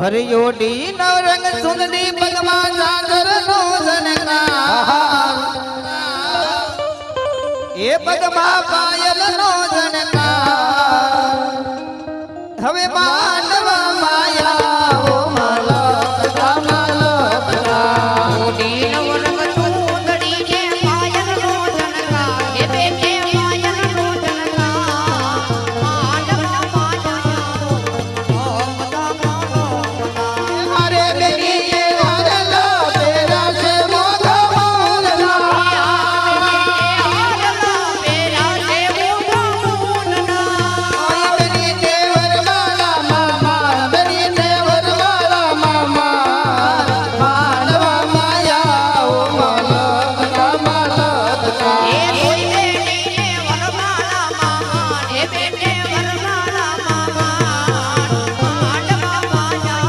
હરિયોડી નવરંગ સુંદરી પગમાં સાગર નો જનકાર એ પગમાં પાયલ નો જનકાર હવે માનવા માયા ઓ માલક માલક ઓડી નવરંગ સુંદરી જે પાયલ નો જનકાર હે બેટે પાયલ નો જનકાર માનવા માયા હરે બેની એ હરલો પેરા છે મોગા મોગલા પેરા છે મોગા ઓય બેની દેવર માલા મામા બેની દેવર માલા મામા માનવા માયા ઓ માલક માલક હે કોઈ બેટી ને વરમાલા મામા હે બેટે વરમાલા મામા માનવા માયા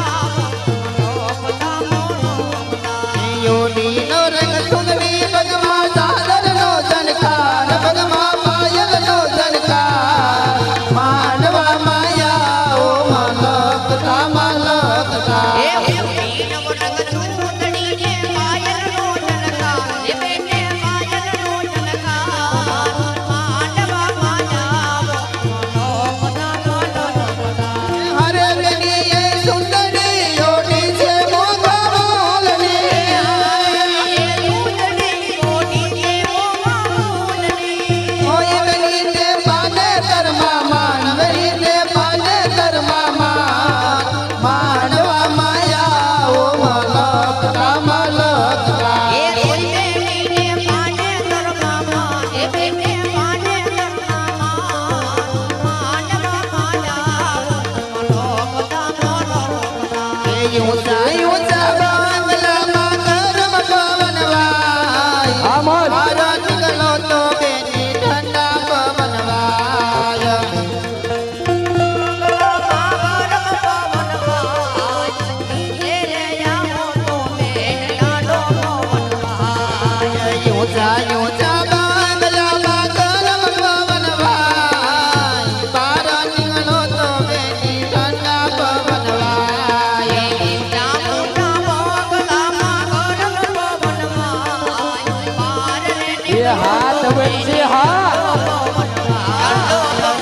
યોડી નો રંગ સુંદરી પગમાં સાગર નો જનકાર પગમાં પાયલ નો જનકાર માનવા માયા ઓ માલક માલક હે ઓડી નવરંગ સુંદરી જે પાયલ નો જનકાર હે બેટે પાયલ નો જનકાર માનવા માયા હરે બેની એ સુંદરી યોડી છે મોગા મોલની ઓય બેની તે પાને કરમાં માનવરી તે પાને કરમાં માનવા માયા ઓ માલક માલક ઊંચા ઊંચા બાંગલામાં કરમ પવન વાય મારો દીકરો તો બેની ઠંડા પવન વાય ઊંચા ઊંચા બાંગલામાં કરમ પવન વાય મારો દીકરો તો બેની ઠંડા પવન વાય હાથ વચ્ચે હાથ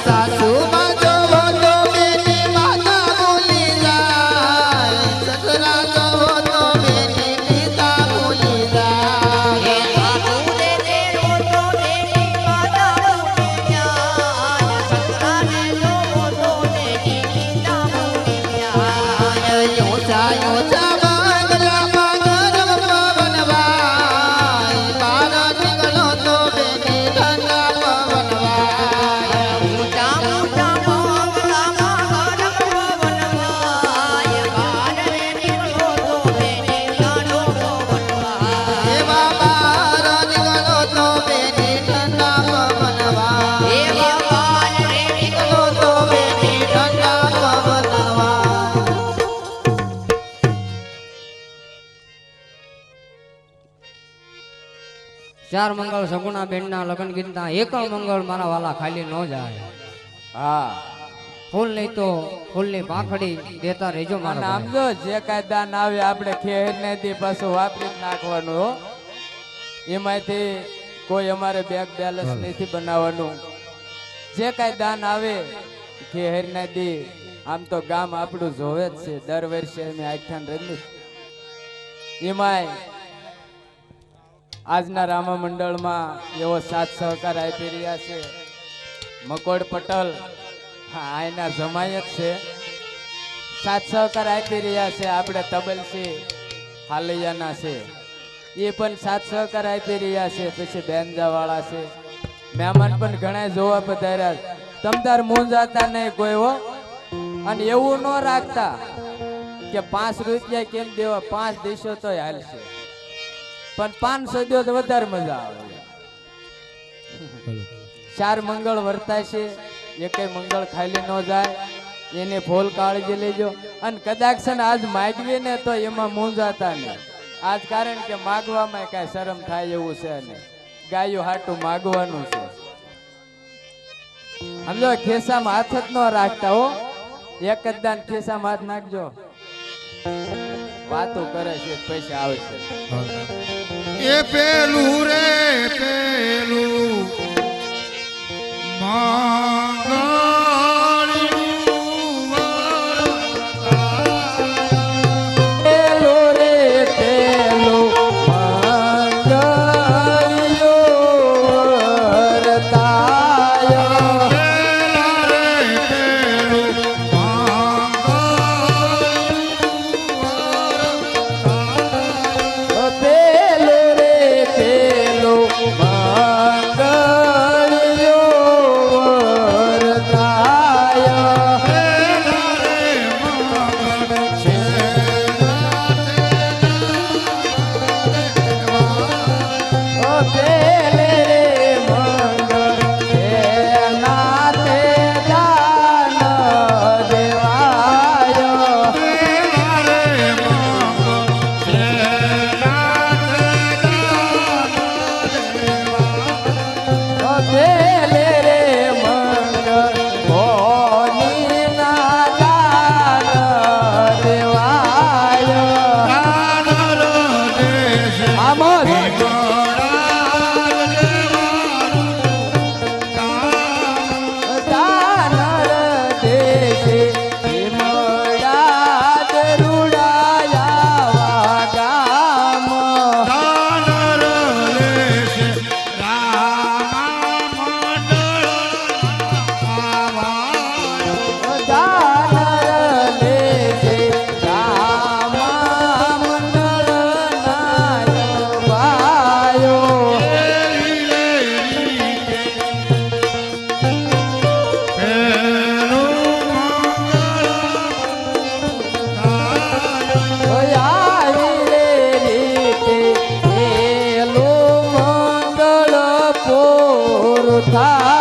સાસુમાં જોવો તો બેની માતા ભૂલી જાય સસરા જોવો તો બેની પિતા ભૂલી જાય ઊંચા ઊંચા બાંગલામાં ગરમ પવન વાય મારા દીકરો તો બેની ઠંડા પવન વાય એવા મારા દીકરો તો બેની ઠંડા પવન વાય દીકરો તો બેની ઠંડા પવન વાય ચાર મંગળ સગુણા બેન ના લગ્ન ગીતના એક મંગળ મારા વાલા ખાલી ન જાય. હા, ફૂલ નહીં તો ફૂલની પાંખડી દેતા રહેજો મારા આમ જો જે કાંઈ દાન આવે આપણે ખેર ને દી પાછું વાપરી જ નાખવાનું હો. એમાંથી કોઈ અમારે બેંક બેલેન્સ નથી બનાવવાનું. જે કાંઈ દાન આવે ખેર ને દી આમ તો ગામ આપણું જોવે જ છે. દર વર્ષે અમે આખ્યાન રમી એમાંય આજના રામા મંડળમાં એવો સાથ સહકાર આપી રહ્યા છે મકોડ પટેલ. હા, એના જમાય જ છે. સાથ સહકાર આપી રહ્યા છે. આપણે તબલસી હાલૈયાના છે એ પણ સાથ સહકાર આપી રહ્યા છે. પછી બેનજાવાળા છે. મહેમાન પણ ઘણા જોવા પધાર્યા. તમતાર મૂંઝાતા નહીં કોઈ હો. અને એવું ન રાખતા કે 5 રૂપિયા કેમ દેવા, 5 દેશો તો હાલશે, પણ 500 દો તો વધારે મજા આવે. 4 મંગળ વર્તાય છે. એકેય મંગળ ખાલી ન જાય એને ફૂલ કાળજી લેજો. અને કદાચ છે ને આજ માગવી ને તો એમાં મૂંઝાતા નહીં. આજ કારણ કે માગવામાં કાંઈ શરમ થાય એવું છે ને. ગાયું હાટું માગવાનું છે. સમજો ખિસ્સામાં હાથ જ ન રાખતા હો. એક જ દાન ખિસ્સામાં હાથ નાખજો. વાતો કરે છે પૈસા આવશે. એ પેલું રે પેલું માંગણ્યું પેલો રે પેલો મંગળિયો વરતાયો. પેલા રે પેલું પેલો રે પેલો મંગળિયો વરતાયો. પેલે રે મંગળ એના તે દાન દેવાયો. પેલે રે મંગળ ભોનીના દાન દેવાયો. આમાં દાનર દેશે વિમળા દરુડાયા ગામ. દાનર દેશે રામા મંડળ નાયો ભાયો. આવી રે રીતે એલું મંગળ પૂરું થાય.